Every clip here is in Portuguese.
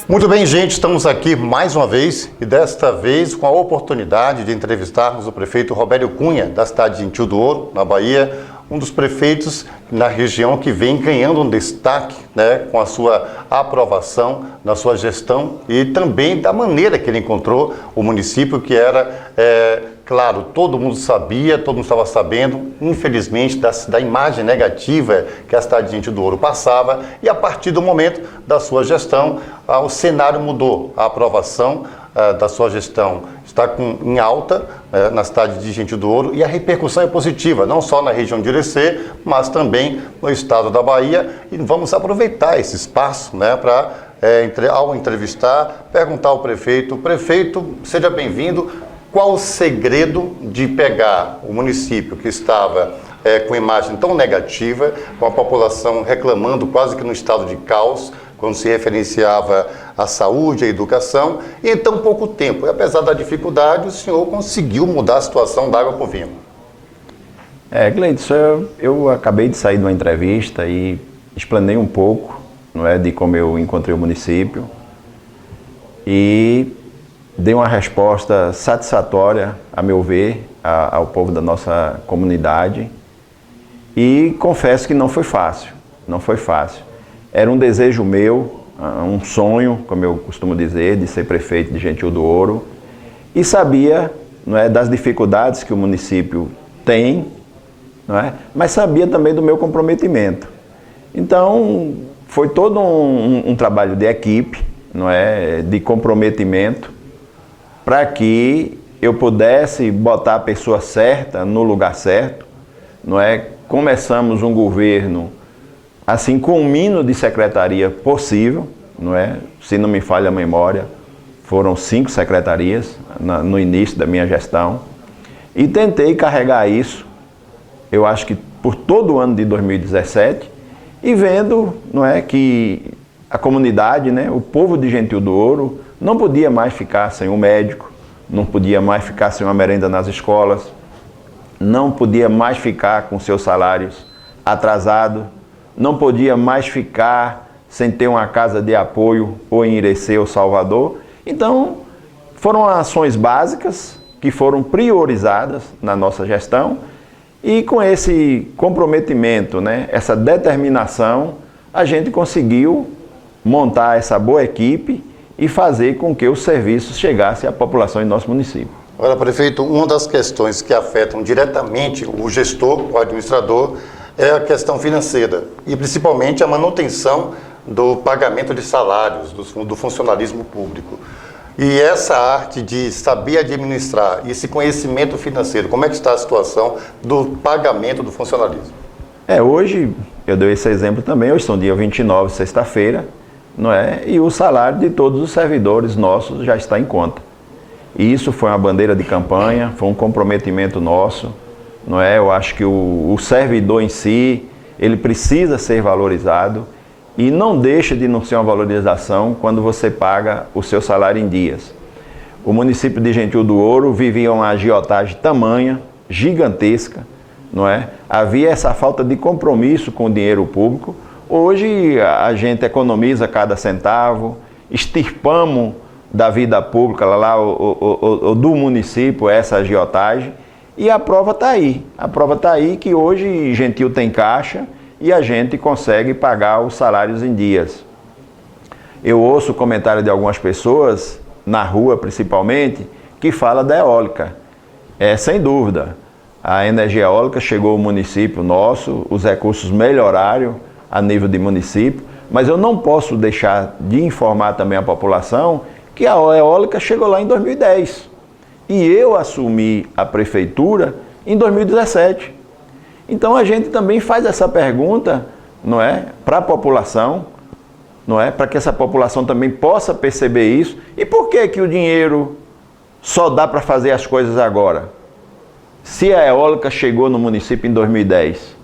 Muito bem, gente, estamos aqui mais uma vez e desta vez com a oportunidade de entrevistarmos o prefeito Robério Cunha, da cidade de Gentil do Ouro, na Bahia, um dos prefeitos na região que vem ganhando um destaque, com a sua aprovação, na sua gestão e também da maneira que ele encontrou o município, que era, claro, todo mundo sabia, todo mundo estava sabendo, infelizmente, da imagem negativa que a cidade de Gentil do Ouro passava, e a partir do momento da sua gestão, o cenário mudou. A aprovação da sua gestão está em alta na cidade de Gentil do Ouro, e a repercussão é positiva, não só na região de Irecê, mas também no estado da Bahia, e vamos aproveitar esse espaço para, ao entrevistar, perguntar ao prefeito: prefeito, seja bem-vindo. Qual o segredo de pegar o município que estava com imagem tão negativa, com a população reclamando quase que no estado de caos, quando se referenciava à saúde, à educação, e em tão pouco tempo, e apesar da dificuldade, o senhor conseguiu mudar a situação da água para o vinho? Gleidson, eu acabei de sair de uma entrevista e explanei um pouco, de como eu encontrei o município, e dei uma resposta satisfatória, a meu ver, ao povo da nossa comunidade, e confesso que não foi fácil, não foi fácil. Era um desejo meu, um sonho, como eu costumo dizer, de ser prefeito de Gentil do Ouro, e sabia das dificuldades que o município tem, mas sabia também do meu comprometimento. Então, foi todo um trabalho de equipe, de comprometimento, para que eu pudesse botar a pessoa certa no lugar certo. Começamos um governo assim com o mínimo de secretaria possível, se não me falha a memória, foram 5 secretarias no início da minha gestão, e tentei carregar isso, eu acho que por todo o ano de 2017, e vendo que a comunidade, o povo de Gentil do Ouro, não podia mais ficar sem um médico, não podia mais ficar sem uma merenda nas escolas, não podia mais ficar com seus salários atrasados, não podia mais ficar sem ter uma casa de apoio ou em Irecê ou Salvador. Então, foram ações básicas que foram priorizadas na nossa gestão, e com esse comprometimento, essa determinação, a gente conseguiu montar essa boa equipe e fazer com que os serviços chegassem à população em nosso município. Agora, prefeito, uma das questões que afetam diretamente o gestor, o administrador, é a questão financeira, e principalmente a manutenção do pagamento de salários, do funcionalismo público. E essa arte de saber administrar, esse conhecimento financeiro, como é que está a situação do pagamento do funcionalismo? Hoje, eu dei esse exemplo também, hoje são dia 29, sexta-feira, e o salário de todos os servidores nossos já está em conta. E isso foi uma bandeira de campanha, foi um comprometimento nosso, Eu acho que o servidor em si, ele precisa ser valorizado, e não deixa de não ser uma valorização quando você paga o seu salário em dias. O município de Gentil do Ouro vivia uma agiotagem tamanha, gigantesca, Havia essa falta de compromisso com o dinheiro público. Hoje a gente economiza cada centavo, extirpamos da vida pública do município essa agiotagem, e a prova está aí. A prova está aí que hoje Gentil tem caixa e a gente consegue pagar os salários em dias. Eu ouço o comentário de algumas pessoas, na rua principalmente, que fala da eólica. Sem dúvida, a energia eólica chegou ao município nosso, os recursos melhoraram a nível de município, mas eu não posso deixar de informar também a população que a eólica chegou lá em 2010. E eu assumi a prefeitura em 2017. Então a gente também faz essa pergunta, para a população, para que essa população também possa perceber isso. E por que que o dinheiro só dá para fazer as coisas agora? Se a eólica chegou no município em 2010,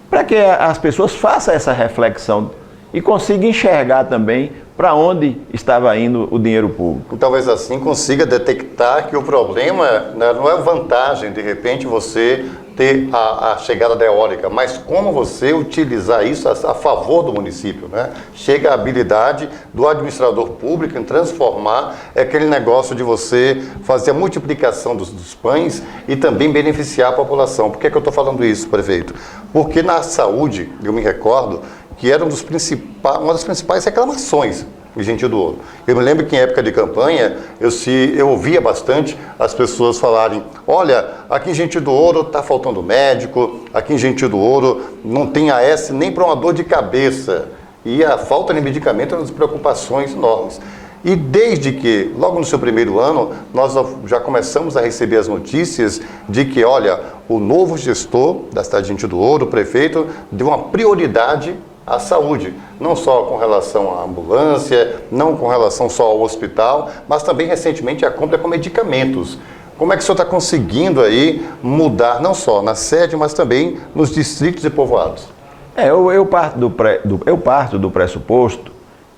Para que as pessoas façam essa reflexão e consigam enxergar também para onde estava indo o dinheiro público. E talvez assim consiga detectar que o problema, né, não é vantagem, de repente, você ter a chegada da eólica, mas como você utilizar isso a favor do município, né? Chega a habilidade do administrador público em transformar aquele negócio de você fazer a multiplicação dos pães e também beneficiar a população. Por que eu estou falando isso, prefeito? Porque na saúde, eu me recordo que era uma das principais reclamações em Gentil do Ouro. Eu me lembro que em época de campanha, eu ouvia bastante as pessoas falarem, olha, aqui em Gentil do Ouro está faltando médico, aqui em Gentil do Ouro não tem AS nem para uma dor de cabeça. E a falta de medicamento é uma das preocupações enormes. E desde que, logo no seu primeiro ano, nós já começamos a receber as notícias de que, olha, o novo gestor da cidade de Gentil do Ouro, o prefeito, deu uma prioridade à saúde, não só com relação à ambulância, não com relação só ao hospital, mas também recentemente a compra com medicamentos. Como é que o senhor está conseguindo aí mudar, não só na sede, mas também nos distritos e povoados? Eu parto do pressuposto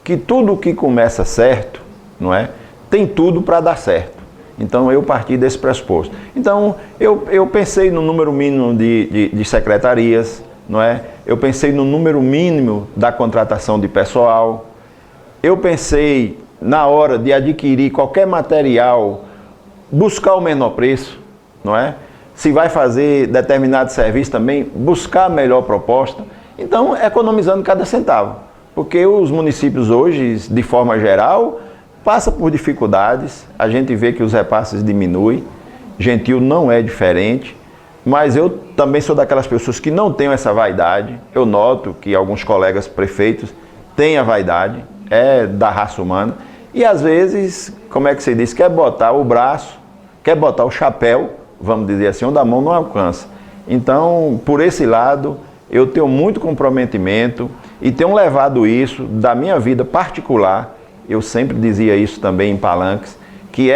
que tudo que começa certo, não é, tem tudo para dar certo. Então eu parti desse pressuposto. Então eu pensei no número mínimo de secretarias, não é? Eu pensei no número mínimo da contratação de pessoal. Eu pensei na hora de adquirir qualquer material, buscar o menor preço, não é? Se vai fazer determinado serviço também, buscar a melhor proposta. Então, economizando cada centavo. Porque os municípios hoje, de forma geral, passam por dificuldades. A gente vê que os repasses diminuem. Gentil não é diferente. Mas eu também sou daquelas pessoas que não tenho essa vaidade. Eu noto que alguns colegas prefeitos têm a vaidade, é da raça humana. E às vezes, como é que se diz, quer botar o braço, quer botar o chapéu, vamos dizer assim, onde a mão não alcança. Então, por esse lado, eu tenho muito comprometimento e tenho levado isso da minha vida particular. Eu sempre dizia isso também em palanques, que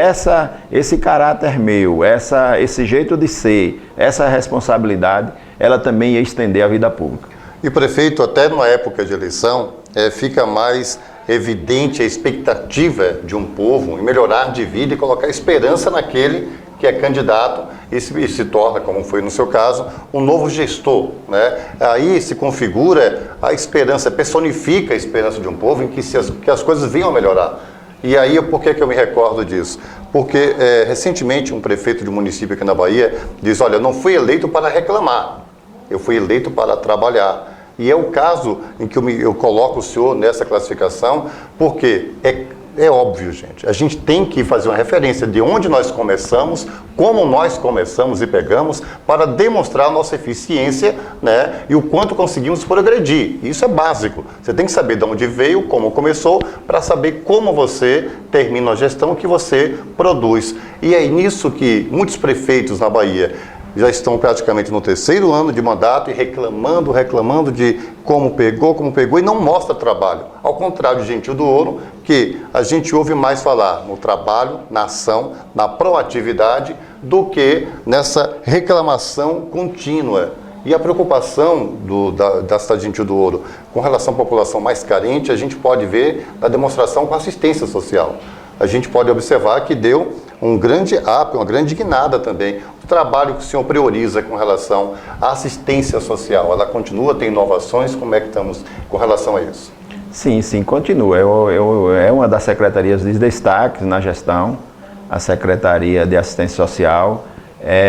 esse caráter meu, esse jeito de ser, essa responsabilidade, ela também ia estender à vida pública. E prefeito, até numa época de eleição, fica mais evidente a expectativa de um povo em melhorar de vida e colocar esperança naquele que é candidato e se torna, como foi no seu caso, um novo gestor, né? Aí se configura a esperança, personifica a esperança de um povo em que as coisas venham a melhorar. E aí, por que eu me recordo disso? Porque, recentemente, um prefeito de um município aqui na Bahia diz, olha, eu não fui eleito para reclamar, eu fui eleito para trabalhar. E é o caso em que eu coloco o senhor nessa classificação, porque é óbvio, gente, a gente tem que fazer uma referência de onde nós começamos, como nós começamos e pegamos, para demonstrar a nossa eficiência, né, e o quanto conseguimos progredir. Isso é básico. Você tem que saber de onde veio, como começou, para saber como você termina a gestão que você produz. E é nisso que muitos prefeitos na Bahia já estão praticamente no 3º ano de mandato e reclamando de como pegou e não mostra trabalho. Ao contrário de Gentil do Ouro, que a gente ouve mais falar no trabalho, na ação, na proatividade, do que nessa reclamação contínua. E a preocupação da cidade de Gentil do Ouro com relação à população mais carente, a gente pode ver na demonstração com assistência social. A gente pode observar que deu um grande up, uma grande guinada também. O trabalho que o senhor prioriza com relação à assistência social, ela continua, tem inovações, como é que estamos com relação a isso? Sim, continua. É uma das secretarias de destaque na gestão, a Secretaria de Assistência Social.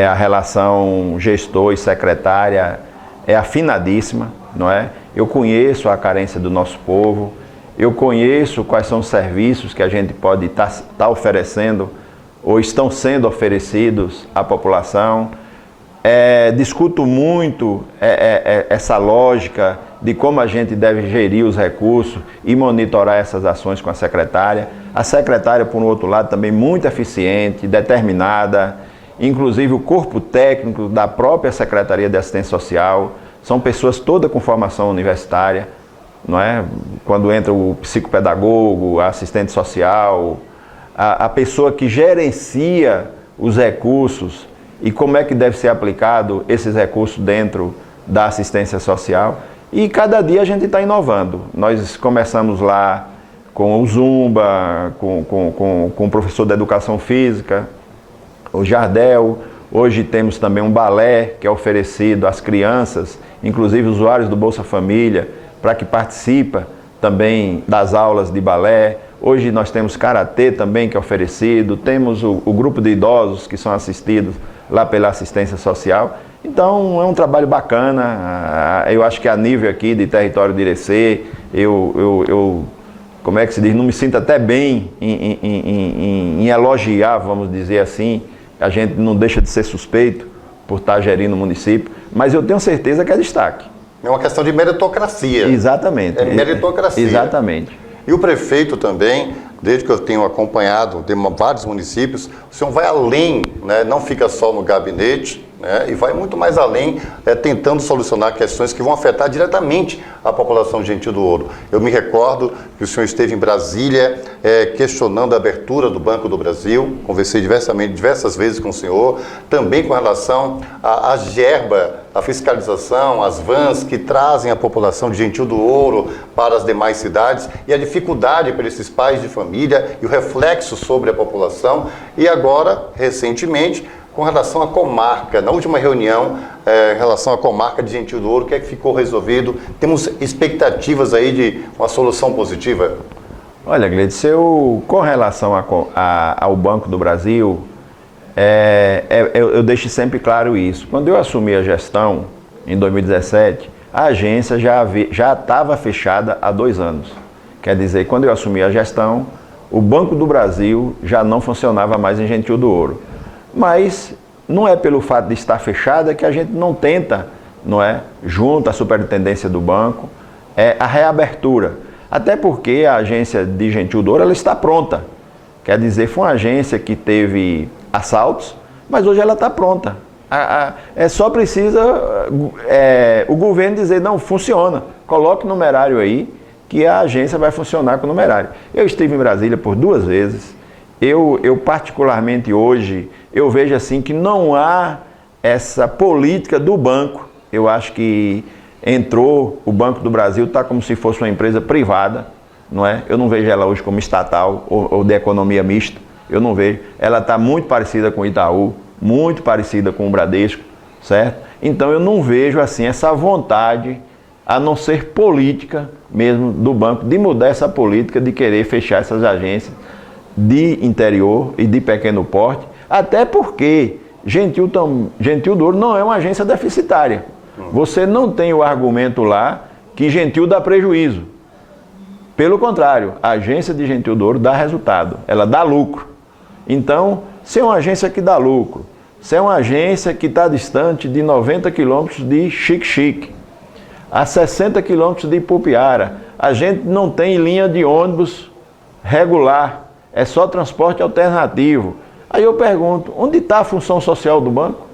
A relação gestor e secretária é afinadíssima, não é? Eu conheço a carência do nosso povo, eu conheço quais são os serviços que a gente pode estar oferecendo ou estão sendo oferecidos à população. Discuto muito essa lógica de como a gente deve gerir os recursos e monitorar essas ações com a secretária. A secretária, por um outro lado, também muito eficiente, determinada. Inclusive o corpo técnico da própria Secretaria de Assistência Social são pessoas todas com formação universitária, não é? Quando entra o psicopedagogo, a assistente social, a pessoa que gerencia os recursos e como é que deve ser aplicado esses recursos dentro da assistência social. E cada dia a gente está inovando. Nós começamos lá com o Zumba, com o professor de educação física, o Jardel. Hoje temos também um balé que é oferecido às crianças, inclusive usuários do Bolsa Família, para que participem também das aulas de balé. Hoje nós temos karatê também que é oferecido, temos o grupo de idosos que são assistidos lá pela assistência social. Então é um trabalho bacana. Eu acho que a nível aqui de território de Irecê, como é que se diz, não me sinto até bem em elogiar, vamos dizer assim. A gente não deixa de ser suspeito por estar gerindo o município, mas eu tenho certeza que é destaque. É uma questão de meritocracia. Exatamente. É meritocracia. Exatamente. E o prefeito também, desde que eu tenho acompanhado de vários municípios, o senhor vai além, né? Não fica só no gabinete, né? E vai muito mais além, tentando solucionar questões que vão afetar diretamente a população de Gentil do Ouro. Eu me recordo que o senhor esteve em Brasília questionando a abertura do Banco do Brasil, conversei diversas vezes com o senhor, também com relação à gerba, a fiscalização, as vans que trazem a população de Gentil do Ouro para as demais cidades e a dificuldade para esses pais de família e o reflexo sobre a população. E agora, recentemente, com relação à comarca, na última reunião, em relação à comarca de Gentil do Ouro, o que é que ficou resolvido? Temos expectativas aí de uma solução positiva? Olha, Gleidson, com relação ao Banco do Brasil, eu deixo sempre claro isso. Quando eu assumi a gestão, em 2017, a agência já estava fechada há 2 anos. Quer dizer, quando eu assumi a gestão, o Banco do Brasil já não funcionava mais em Gentil do Ouro. Mas não é pelo fato de estar fechada que a gente não tenta, junto à superintendência do banco, a reabertura. Até porque a agência de Gentil do Ouro ela está pronta. Quer dizer, foi uma agência que teve assaltos, mas hoje ela está pronta. Só precisa o governo dizer, não, funciona. Coloque o numerário aí, que a agência vai funcionar com o numerário. Eu estive em Brasília por 2 vezes. Eu particularmente hoje, eu vejo assim que não há essa política do banco. Eu acho que o Banco do Brasil está como se fosse uma empresa privada, não é? Eu não vejo ela hoje como estatal ou de economia mista, eu não vejo. Ela está muito parecida com o Itaú, muito parecida com o Bradesco, certo? Então eu não vejo assim essa vontade, a não ser política mesmo do banco, de mudar essa política de querer fechar essas agências de interior e de pequeno porte, até porque Gentil do Ouro não é uma agência deficitária. Você não tem o argumento lá que Gentil dá prejuízo. Pelo contrário, a agência de Gentil do Ouro dá resultado, ela dá lucro. Então, se é uma agência que dá lucro, se é uma agência que está distante de 90 quilômetros de Xique-Xique, a 60 quilômetros de Ipupiara, a gente não tem linha de ônibus regular, é só transporte alternativo. Aí eu pergunto, onde está a função social do banco?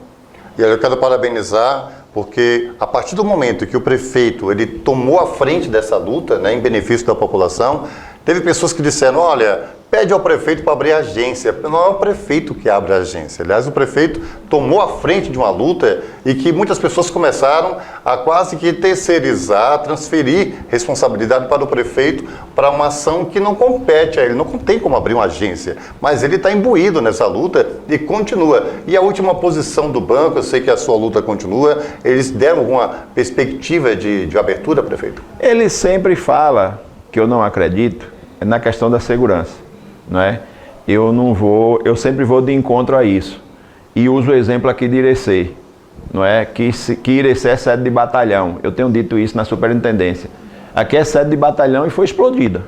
E eu quero parabenizar, porque a partir do momento que o prefeito ele tomou a frente dessa luta, em benefício da população, teve pessoas que disseram, olha, pede ao prefeito para abrir a agência. Não é o prefeito que abre a agência. Aliás, o prefeito tomou a frente de uma luta e que muitas pessoas começaram a quase que terceirizar, transferir responsabilidade para o prefeito para uma ação que não compete a ele. Não tem como abrir uma agência, mas ele está imbuído nessa luta e continua. E a última posição do banco, eu sei que a sua luta continua, eles deram alguma perspectiva de abertura, prefeito? Ele sempre fala, que eu não acredito, na questão da segurança. Não é? Eu sempre vou de encontro a isso. E uso o exemplo aqui de Irecê, não é? Que Irecê é sede de batalhão. Eu tenho dito isso na superintendência. Aqui é sede de batalhão e foi explodida.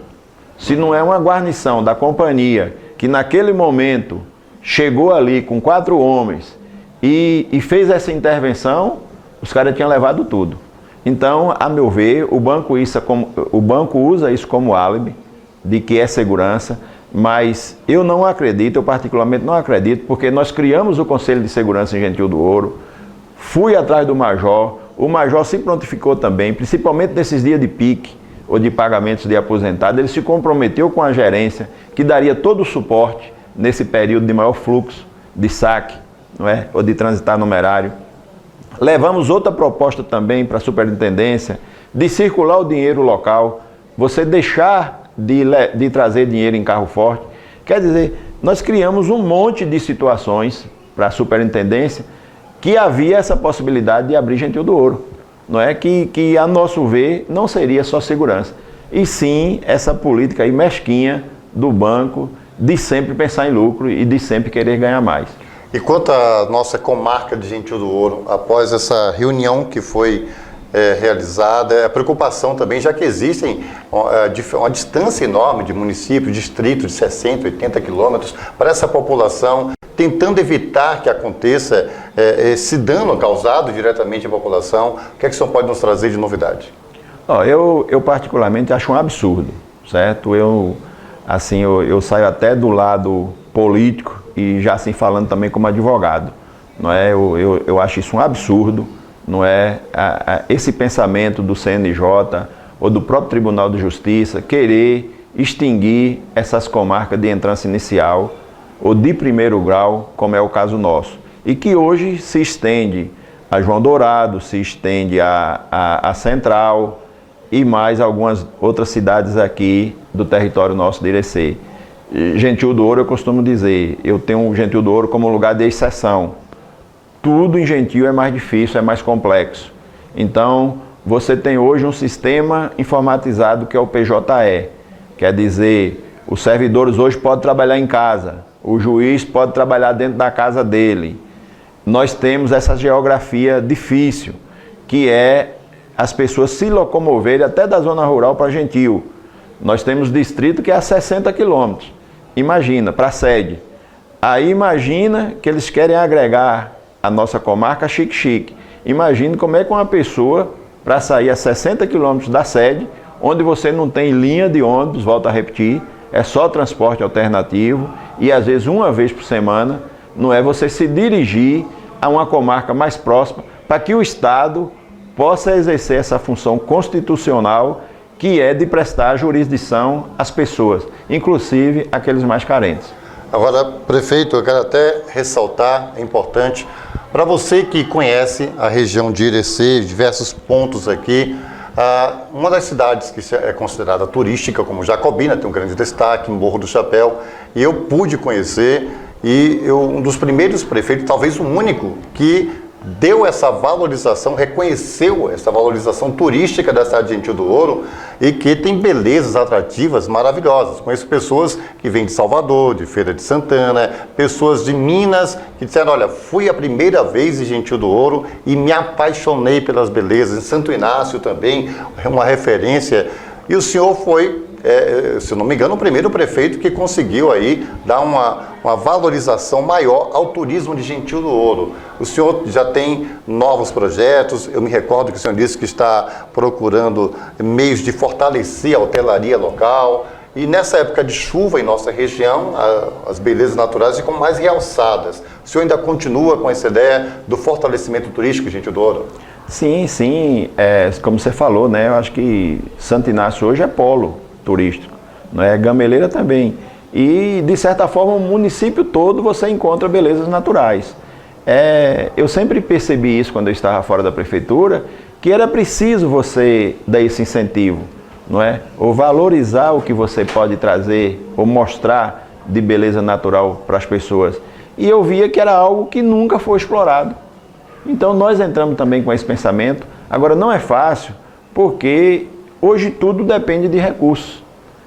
Se não é uma guarnição da companhia que naquele momento chegou ali com 4 homens e fez essa intervenção, os caras tinham levado tudo. Então, a meu ver, o banco usa isso como álibi de que é segurança. Mas eu não acredito, eu particularmente não acredito, porque nós criamos o Conselho de Segurança em Gentil do Ouro, fui atrás do Major, o Major se prontificou também, principalmente nesses dias de pique ou de pagamentos de aposentado, ele se comprometeu com a gerência que daria todo o suporte nesse período de maior fluxo de saque, não é? Ou de transitar numerário. Levamos outra proposta também para a superintendência de circular o dinheiro local, você deixar de trazer dinheiro em carro forte. Quer dizer, nós criamos um monte de situações para a superintendência que havia essa possibilidade de abrir Gentil do Ouro. Não é que, a nosso ver, não seria só segurança, e sim essa política aí mesquinha do banco de sempre pensar em lucro e de sempre querer ganhar mais. E quanto à nossa comarca de Gentil do Ouro, após essa reunião que foi realizada, a preocupação também, já que existem uma distância enorme de municípios, distritos de 60, 80 quilômetros para essa população, tentando evitar que aconteça esse dano causado diretamente à população. O que é que o senhor pode nos trazer de novidade? Eu particularmente acho um absurdo, certo? Eu saio até do lado político e já assim falando também como advogado, não é? Eu acho isso um absurdo, não é? Esse pensamento do CNJ ou do próprio Tribunal de Justiça querer extinguir essas comarcas de entrância inicial ou de primeiro grau, como é o caso nosso, e que hoje se estende a João Dourado, se estende a Central e mais algumas outras cidades aqui do território nosso de Irecê. Gentil do Ouro, eu costumo dizer, eu tenho o Gentil do Ouro como lugar de exceção. Tudo em Gentil é mais difícil, é mais complexo. Então, você tem hoje um sistema informatizado que é o PJE. Quer dizer, os servidores hoje podem trabalhar em casa, o juiz pode trabalhar dentro da casa dele. Nós temos essa geografia difícil, que é as pessoas se locomoverem até da zona rural para Gentil. Nós temos distrito que é a 60 quilômetros. Imagina, para a sede. Aí imagina que eles querem agregar a nossa comarca Xique-Xique. Imagina como é que uma pessoa, para sair a 60 quilômetros da sede, onde você não tem linha de ônibus, volto a repetir, é só transporte alternativo e às vezes uma vez por semana, não é você se dirigir a uma comarca mais próxima para que o Estado possa exercer essa função constitucional que é de prestar jurisdição às pessoas, inclusive aqueles mais carentes. Agora, prefeito, eu quero até ressaltar, é importante, para você que conhece a região de Irecê, diversos pontos aqui, uma das cidades que é considerada turística, como Jacobina, tem um grande destaque, Morro do Chapéu, e eu pude conhecer, um dos primeiros prefeitos, talvez o único, que deu essa valorização, reconheceu essa valorização turística da cidade de Gentil do Ouro e que tem belezas atrativas maravilhosas. Conheço pessoas que vêm de Salvador, de Feira de Santana, pessoas de Minas que disseram, olha, fui a primeira vez em Gentil do Ouro e me apaixonei pelas belezas. Em Santo Inácio também, uma referência. E o senhor foi, se eu não me engano, o primeiro prefeito que conseguiu aí dar uma valorização maior ao turismo de Gentil do Ouro. O senhor já tem novos projetos, eu me recordo que o senhor disse que está procurando meios de fortalecer a hotelaria local, e nessa época de chuva em nossa região, as belezas naturais ficam mais realçadas. O senhor ainda continua com essa ideia do fortalecimento turístico de Gentil do Ouro? Sim, como você falou, né? Eu acho que Santo Inácio hoje é polo turístico, né? Gameleira também. E, de certa forma, o município todo você encontra belezas naturais. Eu sempre percebi isso quando eu estava fora da prefeitura, que era preciso você dar esse incentivo, não é? Ou valorizar o que você pode trazer, ou mostrar de beleza natural para as pessoas. E eu via que era algo que nunca foi explorado. Então nós entramos também com esse pensamento. Agora não é fácil, porque hoje tudo depende de recursos,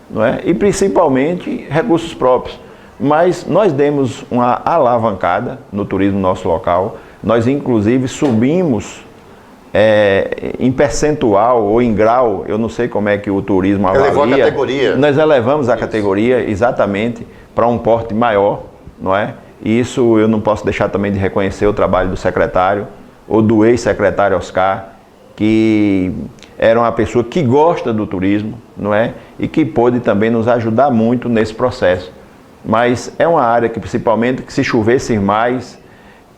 não é? E principalmente recursos próprios. Mas nós demos uma alavancada no turismo nosso local. Nós inclusive subimos em percentual ou em grau, eu não sei como é que o turismo avalia. Elevou a categoria. Nós elevamos a categoria exatamente para um porte maior, não é? E isso eu não posso deixar também de reconhecer o trabalho do secretário, ou do ex-secretário Oscar, que era uma pessoa que gosta do turismo, não é? E que pôde também nos ajudar muito nesse processo. Mas é uma área que, principalmente, que se chovesse mais,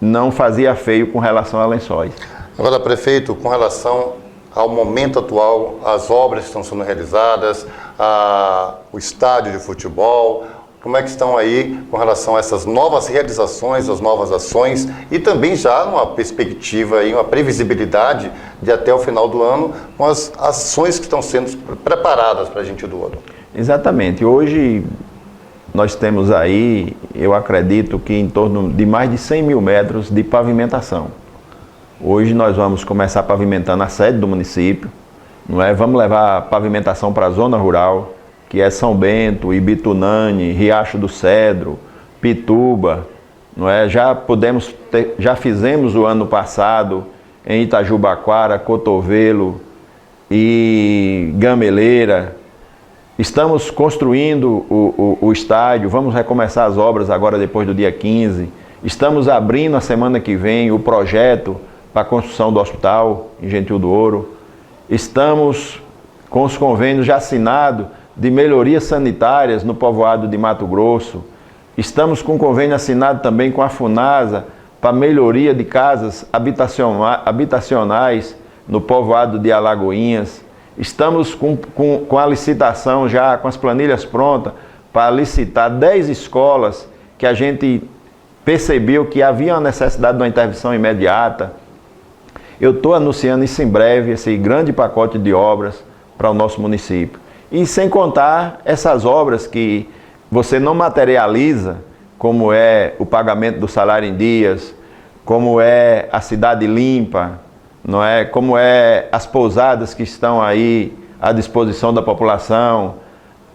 não fazia feio com relação a Lençóis. Agora, prefeito, com relação ao momento atual, as obras que estão sendo realizadas, o estádio de futebol, como é que estão aí com relação a essas novas realizações, as novas ações e também já numa perspectiva e uma previsibilidade de até o final do ano com as ações que estão sendo preparadas para a Gentil do Ouro? Exatamente. Hoje nós temos aí, eu acredito que em torno de mais de 100 mil metros de pavimentação. Hoje nós vamos começar pavimentando a sede do município, não é? Vamos levar a pavimentação para a zona rural, que é São Bento, Ibitunane, Riacho do Cedro, Pituba, não é? Já fizemos o ano passado em Itajubaquara, Cotovelo e Gameleira. Estamos construindo o estádio, vamos recomeçar as obras agora depois do dia 15. Estamos abrindo a semana que vem o projeto para a construção do hospital em Gentil do Ouro. Estamos com os convênios já assinados de melhorias sanitárias no povoado de Mato Grosso. Estamos com convênio assinado também com a FUNASA para melhoria de casas habitacionais no povoado de Alagoinhas. Estamos com a licitação já, com as planilhas prontas, para licitar 10 escolas que a gente percebeu que havia uma necessidade de uma intervenção imediata. Eu estou anunciando isso em breve, esse grande pacote de obras para o nosso município. E sem contar essas obras que você não materializa, como é o pagamento do salário em dias, como é a cidade limpa, não é? Como é as pousadas que estão aí à disposição da população,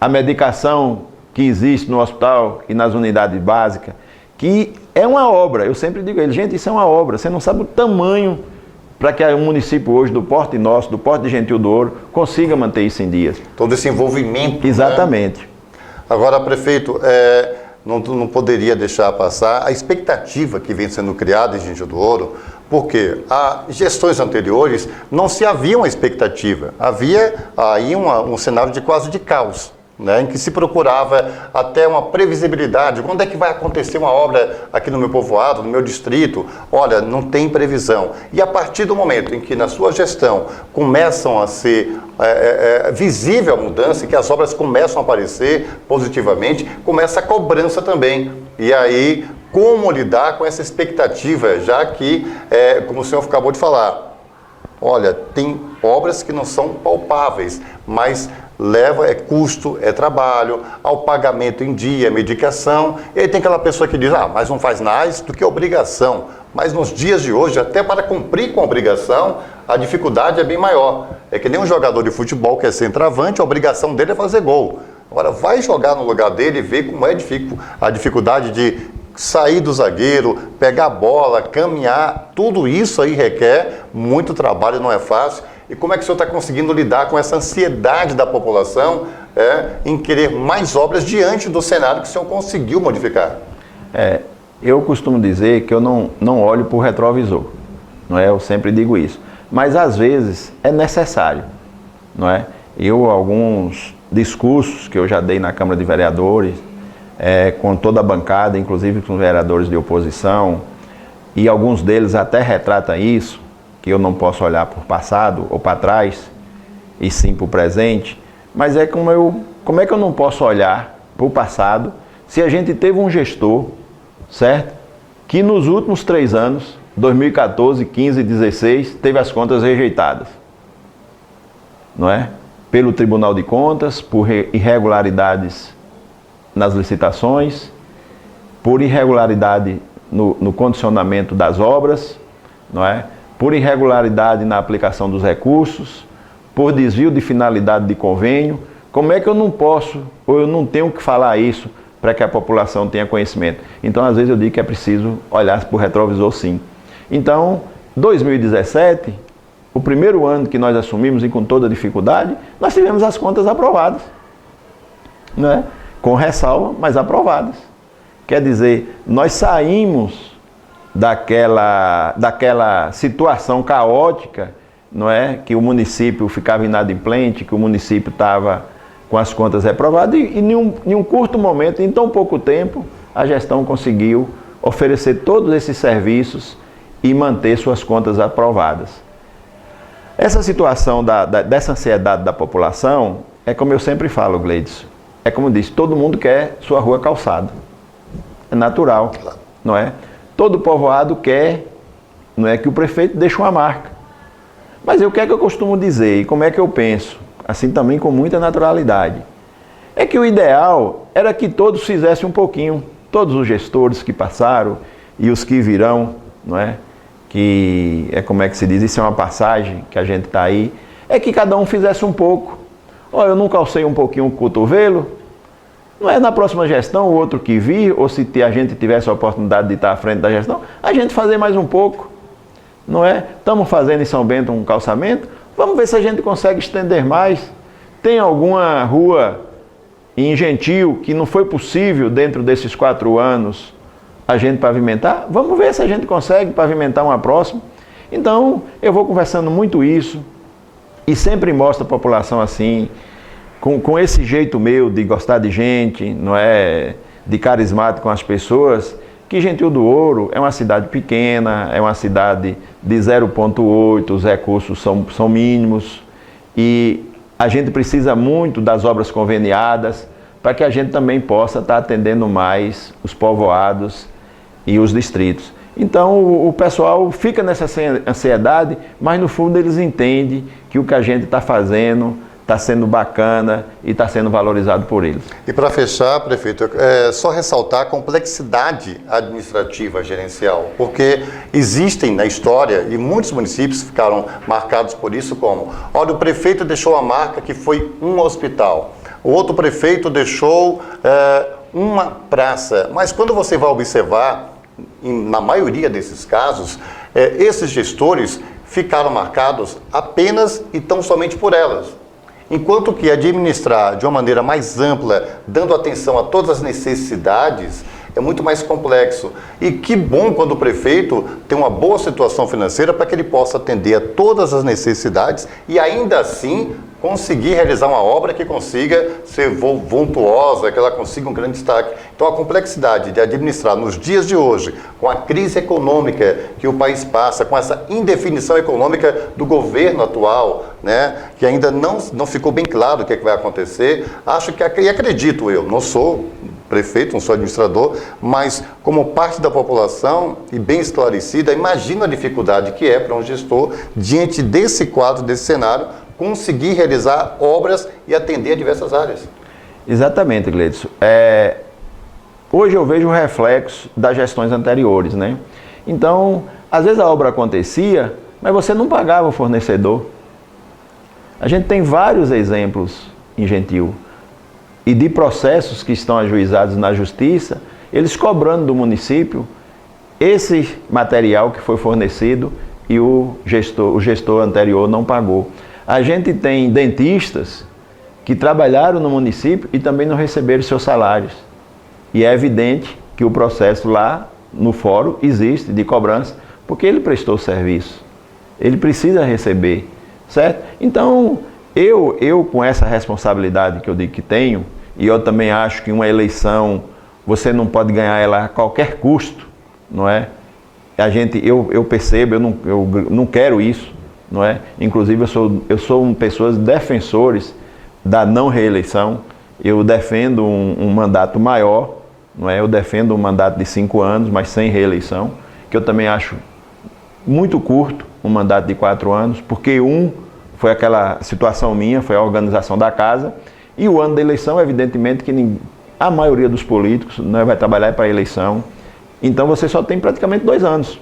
a medicação que existe no hospital e nas unidades básicas, que é uma obra. Eu sempre digo a ele, gente, isso é uma obra, você não sabe o tamanho para que o município hoje, do porte nosso, do porte de Gentil do Ouro, consiga manter isso em dias. Todo esse envolvimento. Exatamente. Né? Agora, prefeito, não poderia deixar passar a expectativa que vem sendo criada em Gentil do Ouro, porque as gestões anteriores não se havia uma expectativa, havia aí um cenário de quase de caos, né, em que se procurava até uma previsibilidade. Quando é que vai acontecer uma obra aqui no meu povoado, no meu distrito? Olha, não tem previsão. E a partir do momento em que na sua gestão começam a ser visível a mudança, e que as obras começam a aparecer positivamente, começa a cobrança também. E aí, como lidar com essa expectativa, já que, como o senhor acabou de falar, olha, tem obras que não são palpáveis, mas é custo, é trabalho, ao pagamento em dia, medicação. E aí tem aquela pessoa que diz, mas não faz mais do que obrigação. Mas nos dias de hoje, até para cumprir com a obrigação, a dificuldade é bem maior. É que nem um jogador de futebol que é centroavante, a obrigação dele é fazer gol. Agora, vai jogar no lugar dele e ver como é a dificuldade de sair do zagueiro, pegar a bola, caminhar. Tudo isso aí requer muito trabalho, não é fácil. E como é que o senhor está conseguindo lidar com essa ansiedade da população em querer mais obras diante do cenário que o senhor conseguiu modificar? Eu costumo dizer que eu não olho para o retrovisor, não é? Eu sempre digo isso. Mas às vezes é necessário, não é? Alguns discursos que eu já dei na Câmara de Vereadores, com toda a bancada, inclusive com os vereadores de oposição, e alguns deles até retratam isso, que eu não posso olhar para o passado ou para trás, e sim para o presente, mas como é que eu não posso olhar para o passado se a gente teve um gestor, certo? Que nos últimos 3 anos, 2014, 15 e 16, teve as contas rejeitadas, não é? Pelo Tribunal de Contas, por irregularidades nas licitações, por irregularidade no condicionamento das obras, não é? Por irregularidade na aplicação dos recursos, por desvio de finalidade de convênio. Como é que eu não posso, ou eu não tenho que falar isso para que a população tenha conhecimento? Então, às vezes eu digo que é preciso olhar para o retrovisor, sim. Então, 2017, o primeiro ano que nós assumimos e com toda dificuldade, nós tivemos as contas aprovadas, não é? Com ressalva, mas aprovadas. Quer dizer, nós saímos daquela situação caótica, não é? Que o município ficava inadimplente, que o município estava com as contas reprovadas e em um curto momento, em tão pouco tempo, a gestão conseguiu oferecer todos esses serviços e manter suas contas aprovadas. Essa situação dessa ansiedade da população é como eu sempre falo, Gleidson, é como eu disse, todo mundo quer sua rua calçada. É natural, não é? Todo povoado quer, não é, que o prefeito deixe uma marca. Mas o que é que eu costumo dizer e como é que eu penso, assim também com muita naturalidade? É que o ideal era que todos fizessem um pouquinho, todos os gestores que passaram e os que virão, não é? Que é como é que se diz, isso é uma passagem que a gente está aí, é que cada um fizesse um pouco. Ó, eu nunca alcei um pouquinho o cotovelo, não é na próxima gestão o outro que vir, ou se a gente tivesse a oportunidade de estar à frente da gestão, a gente fazer mais um pouco, não é? Estamos fazendo em São Bento um calçamento, vamos ver se a gente consegue estender mais. Tem alguma rua em Gentil que não foi possível dentro desses 4 anos a gente pavimentar? Vamos ver se a gente consegue pavimentar uma próxima. Então, eu vou conversando muito isso e sempre mostro a população assim, com esse jeito meu de gostar de gente, não é, de carismático com as pessoas, que Gentil do Ouro é uma cidade pequena, é uma cidade de 0,8, os recursos são mínimos e a gente precisa muito das obras conveniadas para que a gente também possa estar atendendo mais os povoados e os distritos. Então o pessoal fica nessa ansiedade, mas no fundo eles entendem que o que a gente está fazendo está sendo bacana e está sendo valorizado por eles. E para fechar, prefeito, é só ressaltar a complexidade administrativa gerencial, porque existem na história, e muitos municípios ficaram marcados por isso, como, olha, o prefeito deixou a marca que foi um hospital, o outro prefeito deixou uma praça, mas quando você vai observar, na maioria desses casos, esses gestores ficaram marcados apenas e tão somente por elas. Enquanto que administrar de uma maneira mais ampla, dando atenção a todas as necessidades, é muito mais complexo. E que bom quando o prefeito tem uma boa situação financeira para que ele possa atender a todas as necessidades e ainda assim conseguir realizar uma obra que consiga ser vultuosa, que ela consiga um grande destaque. Então a complexidade de administrar nos dias de hoje, com a crise econômica que o país passa, com essa indefinição econômica do governo atual, né, que ainda não ficou bem claro o que é que vai acontecer, acho que, e acredito eu, não sou prefeito, não sou administrador, mas como parte da população e bem esclarecida, imagino a dificuldade que é para um gestor, diante desse quadro, desse cenário, conseguir realizar obras e atender a diversas áreas. Exatamente, Gleidson. Hoje eu vejo o reflexo das gestões anteriores, né? Então, às vezes a obra acontecia, mas você não pagava o fornecedor. A gente tem vários exemplos em Gentil e de processos que estão ajuizados na justiça, eles cobrando do município esse material que foi fornecido e o gestor anterior não pagou. A gente tem dentistas que trabalharam no município e também não receberam seus salários. E é evidente que o processo lá no fórum existe de cobrança, porque ele prestou serviço. Ele precisa receber, certo? Então, eu com essa responsabilidade que eu digo que tenho, e eu também acho que uma eleição, você não pode ganhar ela a qualquer custo, não é? Eu percebo, eu não quero isso, não é? Inclusive eu sou uma pessoa defensores da não reeleição. Eu defendo um mandato maior, não é? Eu defendo um mandato de 5 anos, mas sem reeleição, que eu também acho muito curto um mandato de 4 anos, porque foi aquela situação minha, foi a organização da casa, e o ano da eleição, evidentemente, que a maioria dos políticos, né, vai trabalhar para a eleição, então você só tem praticamente 2 anos.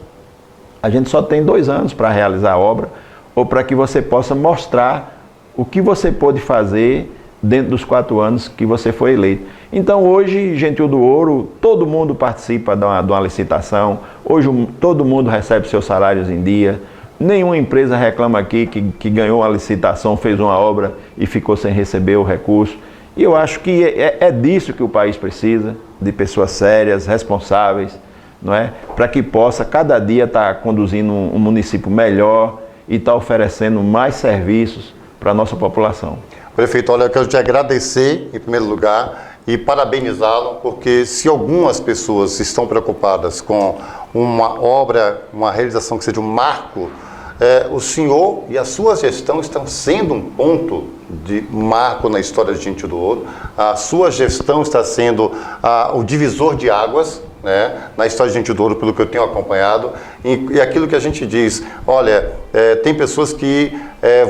A gente só tem 2 anos para realizar a obra, ou para que você possa mostrar o que você pôde fazer dentro dos 4 anos que você foi eleito. Então hoje, Gentil do Ouro, todo mundo participa de uma licitação, hoje todo mundo recebe seus salários em dia, nenhuma empresa reclama aqui que ganhou uma licitação, fez uma obra e ficou sem receber o recurso. E eu acho que é disso que o país precisa, de pessoas sérias, responsáveis, não é? Para que possa cada dia estar conduzindo um município melhor e estar oferecendo mais serviços para a nossa população. Prefeito, olha, eu quero te agradecer, em primeiro lugar, e parabenizá-lo, porque se algumas pessoas estão preocupadas com uma obra, uma realização que seja um marco, o senhor e a sua gestão estão sendo um ponto de marco na história de Gentil do Ouro. A sua gestão está sendo o divisor de águas, né, na história de Gentil do Ouro, pelo que eu tenho acompanhado, e aquilo que a gente diz, olha, tem pessoas que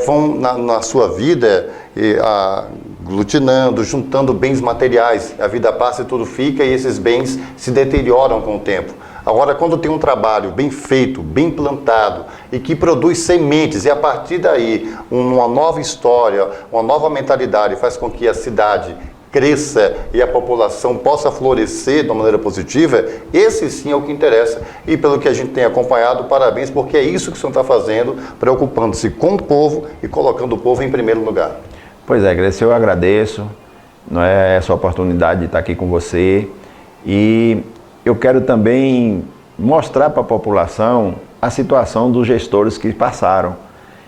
vão na sua vida, aglutinando, juntando bens materiais. A vida passa e tudo fica e esses bens se deterioram com o tempo. Agora, quando tem um trabalho bem feito, bem plantado e que produz sementes e a partir daí uma nova história, uma nova mentalidade faz com que a cidade cresça e a população possa florescer de uma maneira positiva, esse sim é o que interessa. E pelo que a gente tem acompanhado, parabéns, porque é isso que o senhor está fazendo, preocupando-se com o povo e colocando o povo em primeiro lugar. Pois é, Grécia, eu agradeço, não é, essa oportunidade de estar aqui com você e eu quero também mostrar para a população a situação dos gestores que passaram.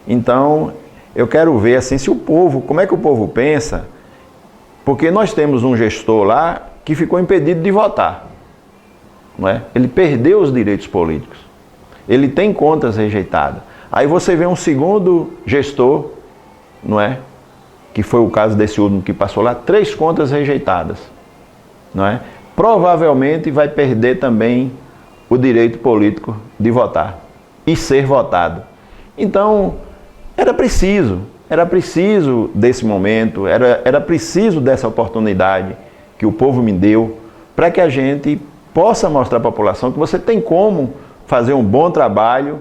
Então, eu quero ver assim, se o povo, como é que o povo pensa, porque nós temos um gestor lá que ficou impedido de votar, não é? Ele perdeu os direitos políticos, ele tem contas rejeitadas. Aí você vê um segundo gestor, não é? Que foi o caso desse último que passou lá, 3 contas rejeitadas, não é? Provavelmente vai perder também o direito político de votar e ser votado. Então, era preciso desse momento, era preciso dessa oportunidade que o povo me deu para que a gente possa mostrar à população que você tem como fazer um bom trabalho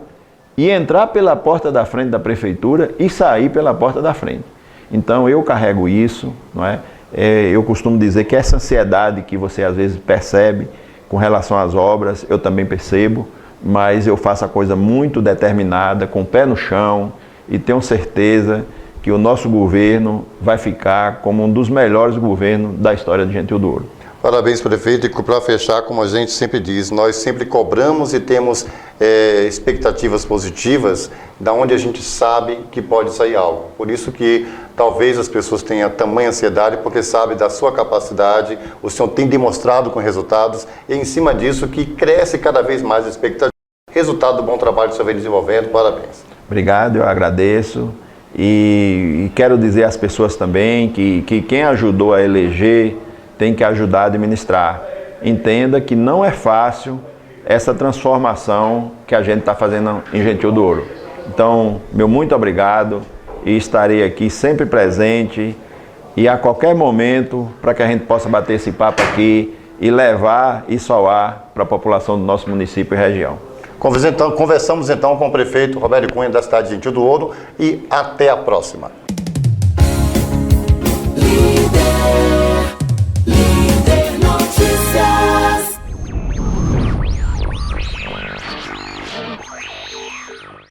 e entrar pela porta da frente da prefeitura e sair pela porta da frente. Então eu carrego isso, não é? Eu costumo dizer que essa ansiedade que você às vezes percebe com relação às obras, eu também percebo, mas eu faço a coisa muito determinada, com o pé no chão e tenho certeza que o nosso governo vai ficar como um dos melhores governos da história de Gentil do Ouro. Parabéns, prefeito. E para fechar, como a gente sempre diz, nós sempre cobramos e temos expectativas positivas da onde a gente sabe que pode sair algo. Por isso que talvez as pessoas tenham tamanha ansiedade, porque sabe da sua capacidade, o senhor tem demonstrado com resultados, e é em cima disso que cresce cada vez mais a expectativa. Resultado do bom trabalho que o senhor vem desenvolvendo, parabéns. Obrigado, eu agradeço. E quero dizer às pessoas também que quem ajudou a eleger tem que ajudar a administrar. Entenda que não é fácil essa transformação que a gente está fazendo em Gentil do Ouro. Então, meu muito obrigado e estarei aqui sempre presente e a qualquer momento para que a gente possa bater esse papo aqui e levar isso ao ar para a população do nosso município e região. Conversamos então com o prefeito Robério Cunha da cidade de Gentil do Ouro e até a próxima.